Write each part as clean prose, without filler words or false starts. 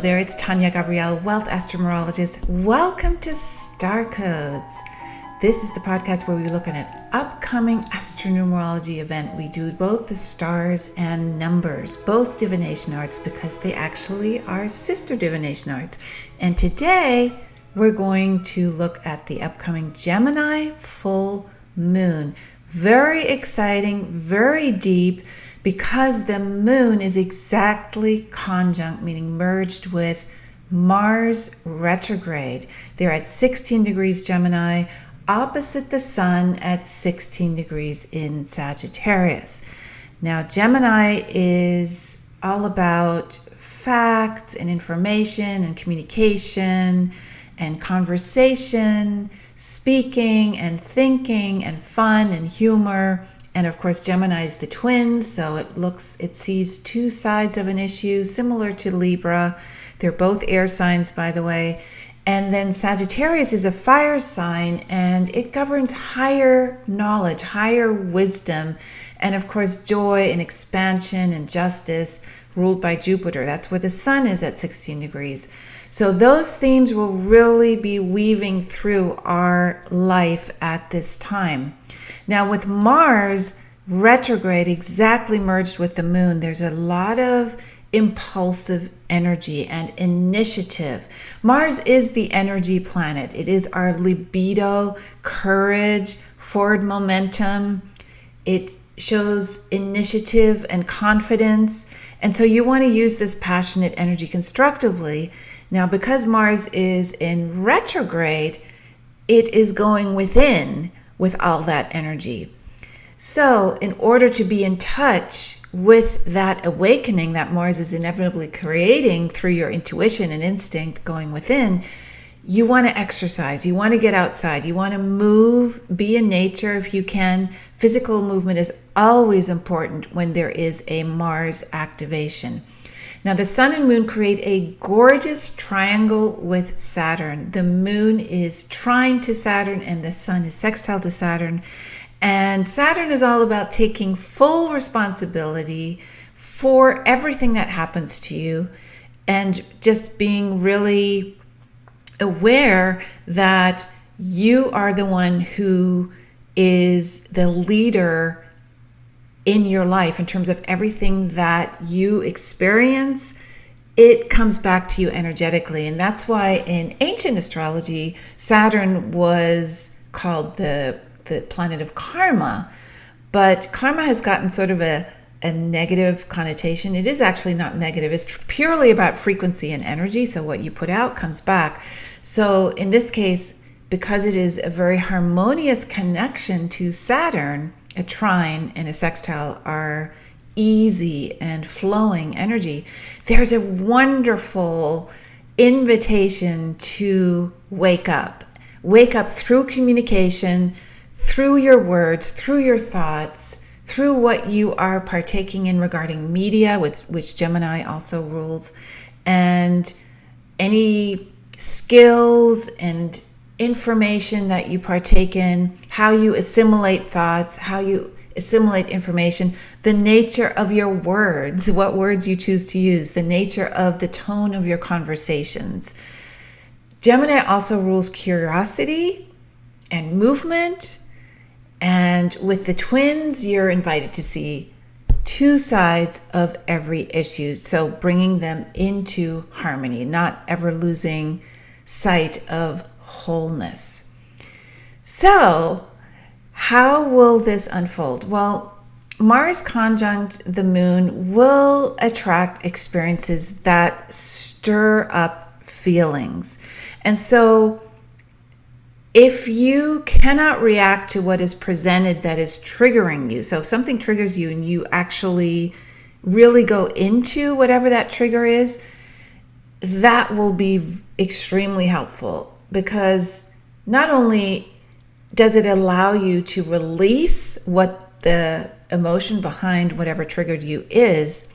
there, it's Tania Gabrielle, Wealth Astro-Numerologist. Welcome to Star Codes. This is the podcast where we look at an upcoming Astro-Numerology event. We do both the stars and numbers, both divination arts, because they actually are sister divination arts. And today, we're going to look at the upcoming Gemini full moon. Very exciting, very deep, because the moon is exactly conjunct, meaning merged with Mars retrograde. They're at 16 degrees Gemini, opposite the sun at 16 degrees in Sagittarius. Now, Gemini is all about facts and information and communication and conversation, speaking and thinking and fun and humor. And of course, Gemini is the twins, so it sees two sides of an issue, similar to Libra. They're both air signs, by the way. And then Sagittarius is a fire sign, and it governs higher knowledge, higher wisdom, and of course, joy and expansion and justice, ruled by Jupiter. That's where the sun is at 16 degrees. So those themes will really be weaving through our life at this time. Now, with Mars retrograde exactly merged with the moon, there's a lot of impulsive energy and initiative. Mars is the energy planet. It is our libido, courage, forward momentum. It shows initiative and confidence. And so you want to use this passionate energy constructively. Now, because Mars is in retrograde, it is going within with all that energy. So in order to be in touch with that awakening that Mars is inevitably creating through your intuition and instinct going within, you want to exercise, you want to get outside, you want to move, be in nature if you can. Physical movement is always important when there is a Mars activation. Now, the sun and moon create a gorgeous triangle with Saturn. The moon is trine to Saturn and the sun is sextile to Saturn. And Saturn is all about taking full responsibility for everything that happens to you and just being really aware that you are the one who is the leader in your life in terms of everything that you experience. It comes back to you energetically. And that's why in ancient astrology, Saturn was called the planet of karma. But karma has gotten sort of a negative connotation. It is actually not negative. It's purely about frequency and energy. So what you put out comes back. So in this case, because it is a very harmonious connection to Saturn, a trine and a sextile are easy and flowing energy. There's a wonderful invitation to wake up. Wake up through communication, through your words, through your thoughts, through what you are partaking in regarding media, which Gemini also rules, and any skills and information that you partake in, how you assimilate thoughts, how you assimilate information, the nature of your words, what words you choose to use, the nature of the tone of your conversations. Gemini also rules curiosity and movement. And with the twins, you're invited to see two sides of every issue. So bringing them into harmony, not ever losing sight of wholeness. So how will this unfold? Well, Mars conjunct the moon will attract experiences that stir up feelings. And so if you cannot react to what is presented that is triggering you, so if something triggers you and you actually really go into whatever that trigger is, that will be extremely helpful. Because not only does it allow you to release what the emotion behind whatever triggered you is,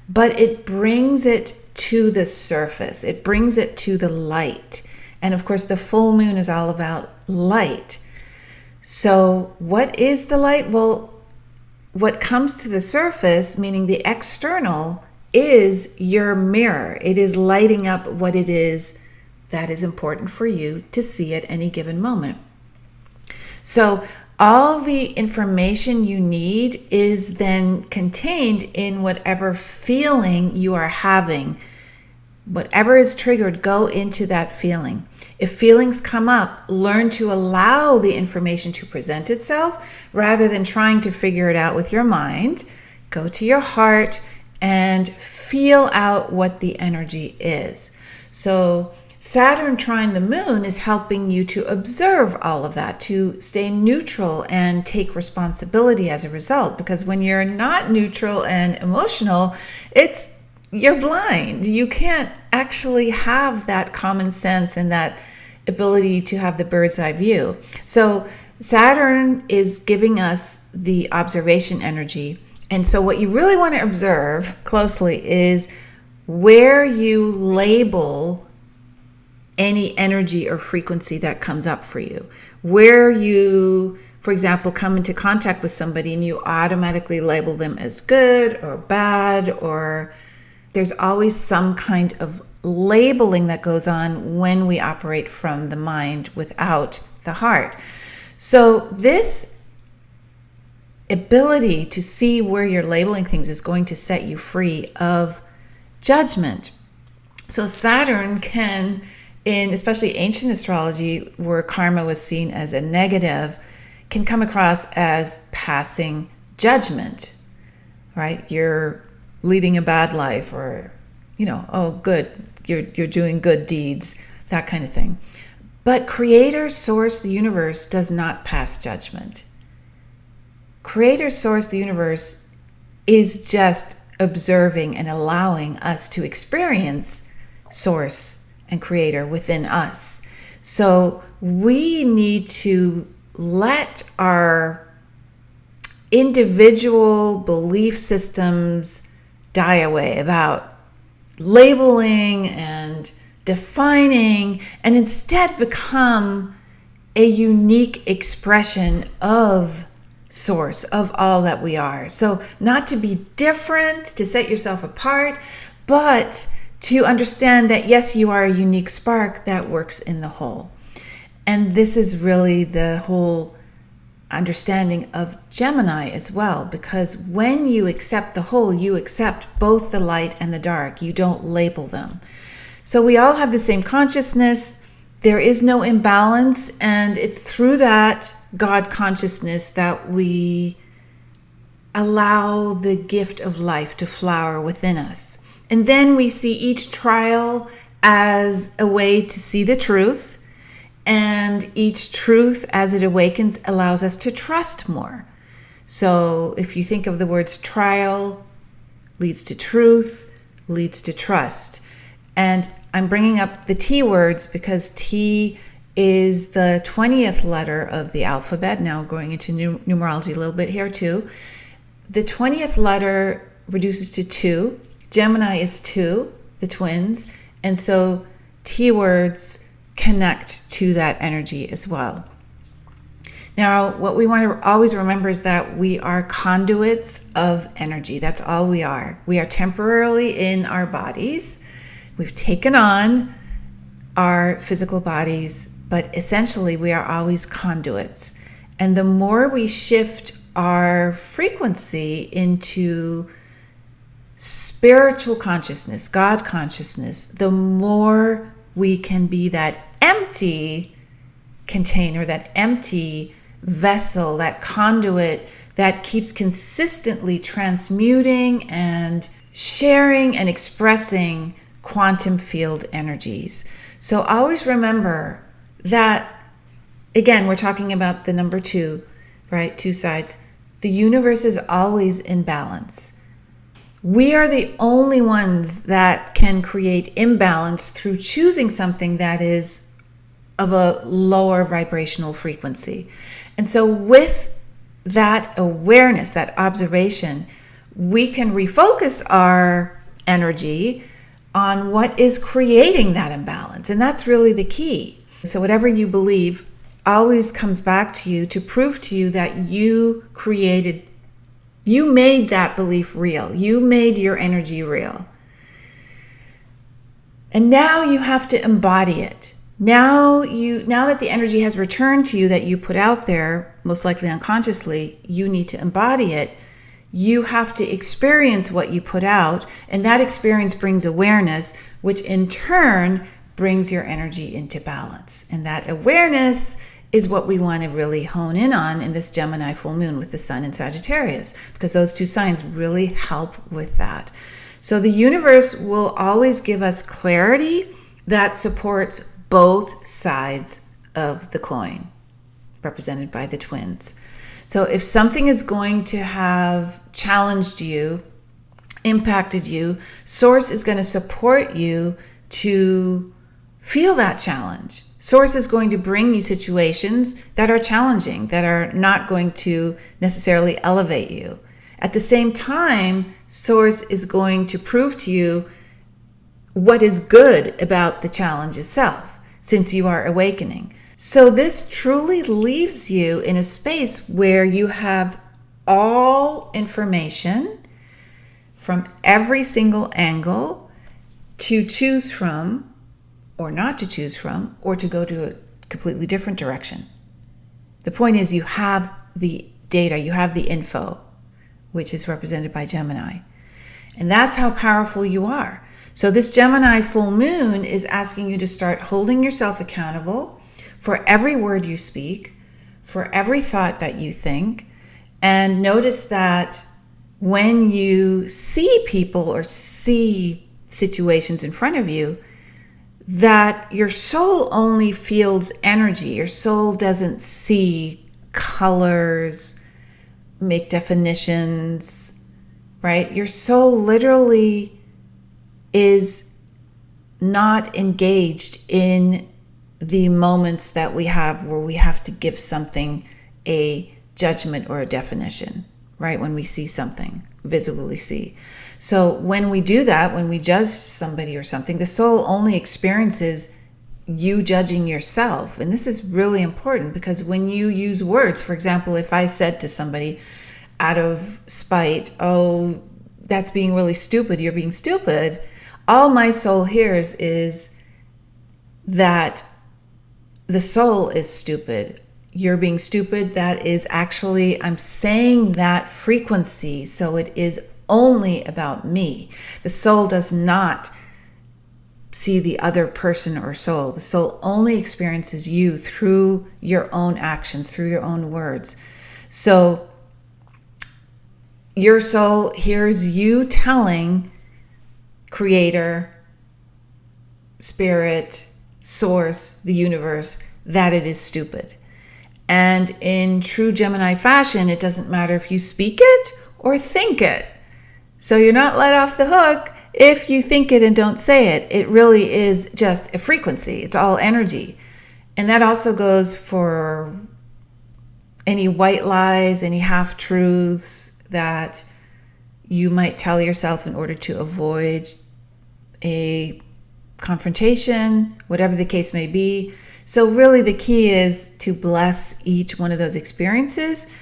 but it brings it to the surface. It brings it to the light. And of course, the full moon is all about light. So what is the light? Well, what comes to the surface, meaning the external, is your mirror. It is lighting up what it is that is important for you to see at any given moment. So all the information you need is then contained in whatever feeling you are having. Whatever is triggered, go into that feeling. If feelings come up, learn to allow the information to present itself rather than trying to figure it out with your mind. Go to your heart and feel out what the energy is. So Saturn trine the moon is helping you to observe all of that, to stay neutral and take responsibility as a result. Because when you're not neutral and emotional, you're blind. You can't actually have that common sense and that ability to have the bird's eye view. So Saturn is giving us the observation energy. And so what you really want to observe closely is where you label any energy or frequency that comes up for you. Where you, for example, come into contact with somebody and you automatically label them as good or bad, or there's always some kind of labeling that goes on when we operate from the mind without the heart. So this ability to see where you're labeling things is going to set you free of judgment. So Saturn can, in especially ancient astrology, where karma was seen as a negative, can come across as passing judgment, right? You're leading a bad life, or, oh, good, you're doing good deeds, that kind of thing. But Creator, Source, the universe does not pass judgment. Creator, Source, the universe is just observing and allowing us to experience Source and Creator within us. So we need to let our individual belief systems die away about labeling and defining, and instead become a unique expression of Source, of all that we are. So not to be different, to set yourself apart, but to understand that yes, you are a unique spark that works in the whole. And this is really the whole understanding of Gemini as well, because when you accept the whole, you accept both the light and the dark. You don't label them. So we all have the same consciousness. There is no imbalance, and it's through that God consciousness that we allow the gift of life to flower within us. And then we see each trial as a way to see the truth, and each truth as it awakens allows us to trust more. So if you think of the words trial leads to truth, leads to trust. And I'm bringing up the T words because T is the 20th letter of the alphabet. Now going into numerology a little bit here too. The 20th letter reduces to 2. Gemini is 2, the twins. And so T words connect to that energy as well. Now, what we want to always remember is that we are conduits of energy. That's all we are. We are temporarily in our bodies. We've taken on our physical bodies, but essentially we are always conduits. And the more we shift our frequency into spiritual consciousness, God consciousness, the more we can be that empty container, that empty vessel, that conduit that keeps consistently transmuting and sharing and expressing quantum field energies. So always remember that, again, we're talking about the number 2, right? 2 sides. The universe is always in balance. We are the only ones that can create imbalance through choosing something that is of a lower vibrational frequency. And so with that awareness, that observation, we can refocus our energy on what is creating that imbalance. And that's really the key. So whatever you believe always comes back to you to prove to you that you made that belief real. You made your energy real. And now you have to embody it. Now that the energy has returned to you that you put out there, most likely unconsciously, you need to embody it. You have to experience what you put out, and that experience brings awareness, which in turn brings your energy into balance. And that awareness is what we want to really hone in on in this Gemini full moon with the sun in Sagittarius, because those two signs really help with that. So the universe will always give us clarity that supports both sides of the coin, represented by the twins. So if something is going to have challenged you, impacted you, Source is going to support you to feel that challenge. Source is going to bring you situations that are challenging, that are not going to necessarily elevate you. At the same time, Source is going to prove to you what is good about the challenge itself, since you are awakening. So this truly leaves you in a space where you have all information from every single angle to choose from, or not to choose from, or to go to a completely different direction. The point is, you have the data, you have the info, which is represented by Gemini. And that's how powerful you are. So this Gemini full moon is asking you to start holding yourself accountable for every word you speak, for every thought that you think. And notice that when you see people or see situations in front of you, that your soul only feels energy. Your soul doesn't see colors, make definitions, right? Your soul literally is not engaged in the moments that we have where we have to give something a judgment or a definition, right? When we see something, visibly see. So when we do that, when we judge somebody or something, the soul only experiences you judging yourself. And this is really important, because when you use words, for example, if I said to somebody out of spite, oh, that's being really stupid, you're being stupid, all my soul hears is that the soul is stupid. You're being stupid. That is actually, I'm saying that frequency, so it is only about me. The soul does not see the other person or soul. The soul only experiences you through your own actions, through your own words. So your soul hears you telling Creator, Spirit, Source, the universe, that it is stupid. And in true Gemini fashion, it doesn't matter if you speak it or think it. So you're not let off the hook if you think it and don't say it. It really is just a frequency. It's all energy. And that also goes for any white lies, any half-truths that you might tell yourself in order to avoid a confrontation, whatever the case may be. So really the key is to bless each one of those experiences,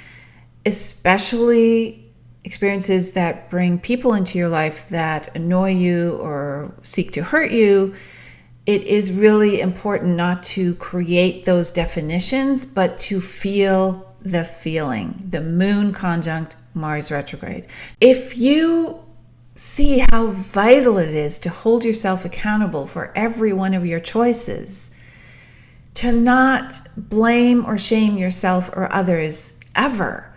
especially experiences that bring people into your life that annoy you or seek to hurt you. It is really important not to create those definitions, but to feel the feeling. The moon conjunct Mars retrograde. If you see how vital it is to hold yourself accountable for every one of your choices, to not blame or shame yourself or others ever,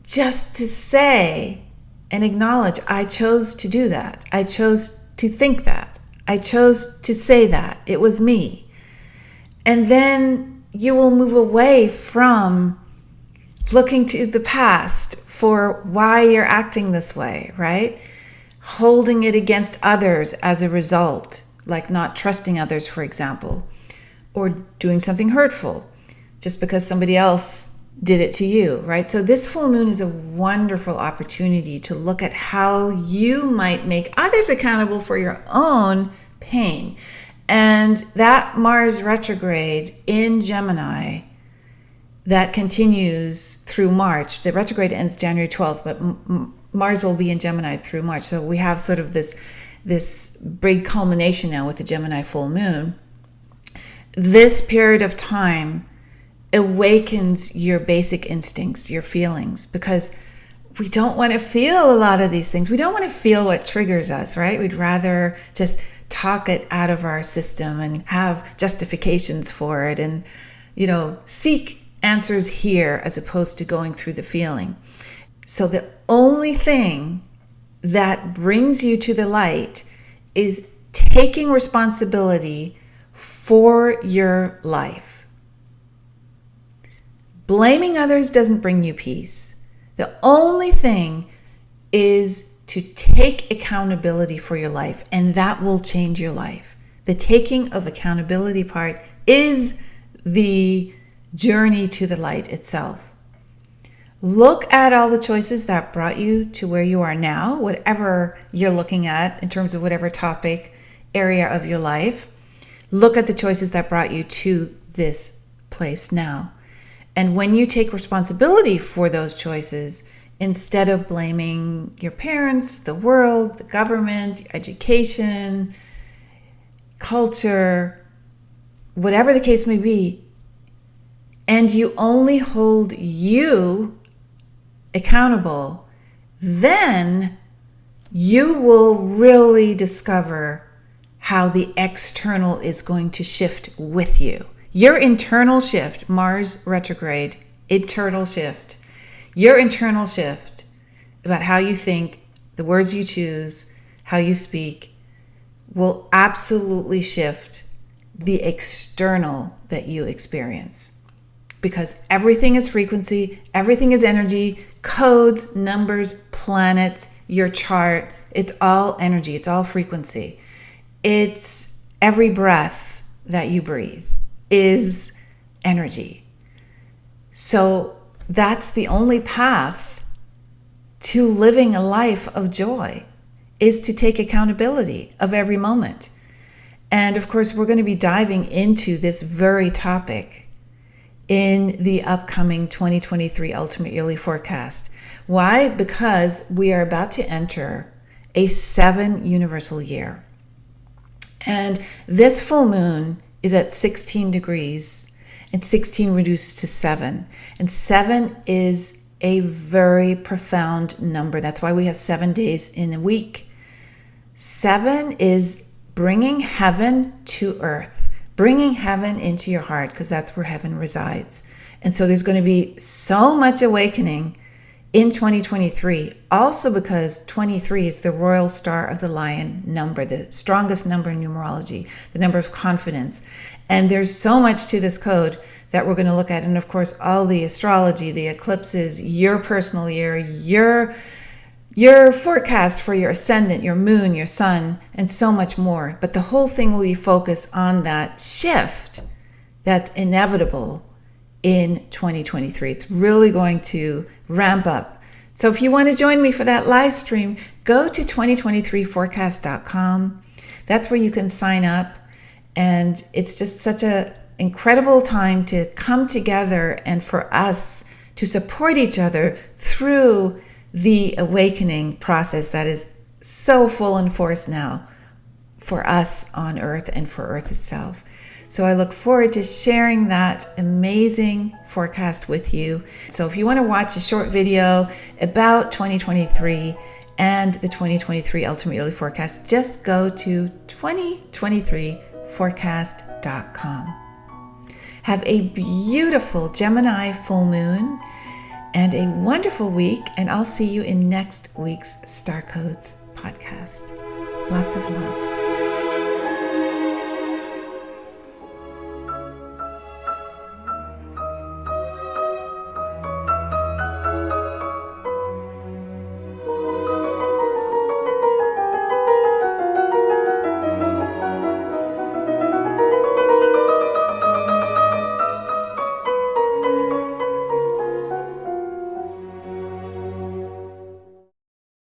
just to say and acknowledge, I chose to do that. I chose to think that. I chose to say that. It was me. And then you will move away from looking to the past for why you're acting this way, right? Holding it against others as a result, like not trusting others, for example, or doing something hurtful just because somebody else did it to you, right? So this full moon is a wonderful opportunity to look at how you might make others accountable for your own pain. And that Mars retrograde in Gemini that continues through March. The retrograde ends January 12th, but Mars will be in Gemini through March. So we have sort of this this big culmination now with the Gemini full moon, this period of time awakens your basic instincts, your feelings, because we don't want to feel a lot of these things. We don't want to feel what triggers us, right? We'd rather just talk it out of our system and have justifications for it and, seek answers here as opposed to going through the feeling. So the only thing that brings you to the light is taking responsibility for your life. Blaming others doesn't bring you peace. The only thing is to take accountability for your life, and that will change your life. The taking of accountability part is the journey to the light itself. Look at all the choices that brought you to where you are now, whatever you're looking at in terms of whatever topic, area of your life. Look at the choices that brought you to this place now. And when you take responsibility for those choices, instead of blaming your parents, the world, the government, education, culture, whatever the case may be, and you only hold you accountable, then you will really discover how the external is going to shift with you. Your internal shift, Mars retrograde, internal shift. Your internal shift about how you think, the words you choose, how you speak, will absolutely shift the external that you experience. Because everything is frequency, everything is energy, codes, numbers, planets, your chart, it's all energy, it's all frequency. It's every breath that you breathe is energy. So that's the only path to living a life of joy, is to take accountability of every moment. And of course, we're going to be diving into this very topic in the upcoming 2023 Ultimate Yearly Forecast. Why? Because we are about to enter a 7 universal year. And this full moon is at 16 degrees, and 16 reduces to 7. And 7 is a very profound number. That's why we have 7 days in a week. 7 is bringing heaven to earth, bringing heaven into your heart, because that's where heaven resides. And so there's going to be so much awakening in 2023, also because 23 is the royal star of the lion number, the strongest number in numerology, the number of confidence. And there's so much to this code that we're going to look at. And of course, all the astrology, the eclipses, your personal year, your forecast for your ascendant, your moon, your sun, and so much more. But the whole thing will be focused on that shift that's inevitable in 2023. It's really going to ramp up. So if you want to join me for that live stream, go to 2023forecast.com. That's where you can sign up. And it's just such an incredible time to come together and for us to support each other through the awakening process that is so full in force now for us on Earth and for Earth itself. So I look forward to sharing that amazing forecast with you. So if you want to watch a short video about 2023 and the 2023 Ultimate Yearly Forecast, just go to 2023forecast.com. Have a beautiful Gemini full moon and a wonderful week, and I'll see you in next week's Star Codes podcast. Lots of love.